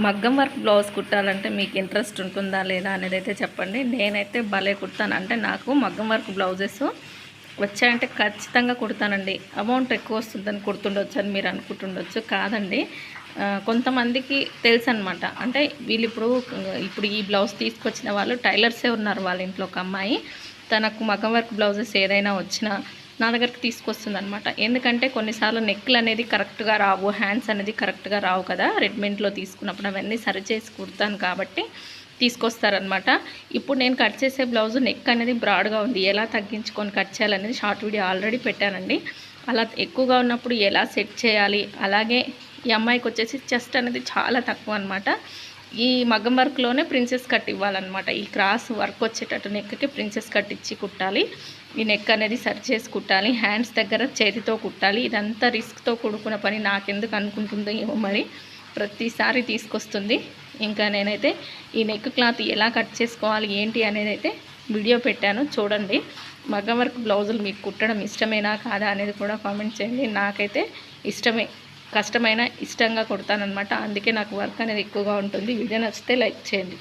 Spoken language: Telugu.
మగ్గం వర్క్ బ్లౌజ్ కుట్టాలంటే మీకు ఇంట్రెస్ట్ ఉంటుందా లేదా అనేది అయితే చెప్పండి. నేనైతే భలే కుడతాను. అంటే నాకు మగ్గం వర్క్ బ్లౌజెస్ వచ్చాయంటే ఖచ్చితంగా కుడతానండి. అమౌంట్ ఎక్కువ వస్తుందని కుడుతుండొచ్చు అని మీరు అనుకుంటుండొచ్చు. కాదండి, కొంతమందికి తెలుసు అనమాట. అంటే వీళ్ళు ఇప్పుడు ఈ బ్లౌజ్ తీసుకొచ్చిన వాళ్ళు టైలర్సే ఉన్నారు. వాళ్ళ ఇంట్లో ఒక అమ్మాయి తనకు మగ్గం వర్క్ బ్లౌజెస్ ఏదైనా వచ్చినా నా దగ్గరికి తీసుకొస్తుంది అనమాట. ఎందుకంటే కొన్నిసార్లు నెక్లు అనేది కరెక్ట్గా రావు, హ్యాండ్స్ అనేది కరెక్ట్గా రావు కదా రెడీమేడ్లో తీసుకున్నప్పుడు. అవన్నీ సరిచేసి కుడతాను కాబట్టి తీసుకొస్తారనమాట. ఇప్పుడు నేను కట్ చేసే బ్లౌజ్ నెక్ అనేది బ్రాడ్గా ఉంది. ఎలా తగ్గించుకొని కట్ చేయాలనేది షార్ట్ వీడియో ఆల్రెడీ పెట్టానండి. అలా ఎక్కువగా ఉన్నప్పుడు ఎలా సెట్ చేయాలి, అలాగే ఈ అమ్మాయికి వచ్చేసి చెస్ట్ అనేది చాలా తక్కువ అనమాట. ఈ మగ్గం వర్క్లోనే ప్రిన్సెస్ కట్ ఇవ్వాలన్నమాట. ఈ క్రాస్ వర్క్ వచ్చేటట్టు నెక్కి ప్రిన్సెస్ కట్ ఇచ్చి కుట్టాలి. ఈ నెక్ అనేది సరి చేసి కుట్టాలి. హ్యాండ్స్ దగ్గర చేతితో కుట్టాలి. ఇదంతా రిస్క్తో కూడుకున్న పని. నాకెందుకు అనుకుంటుందో ఏమో మరి ప్రతిసారి తీసుకొస్తుంది. ఇంకా నేనైతే ఈ నెక్ క్లాత్ ఎలా కట్ చేసుకోవాలి ఏంటి అనేది అయితే వీడియో పెట్టాను, చూడండి. మగ్గం వర్క్ బ్లౌజులు మీకు కుట్టడం ఇష్టమేనా కాదా అనేది కూడా కామెంట్ చేయండి. నాకైతే ఇష్టమే, కష్టమైన ఇష్టంగా కుడతానన్నమాట. అందుకే నాకు వర్క్ అనేది ఎక్కువగా ఉంటుంది. వీడియో నచ్చితే లైక్ చేయండి.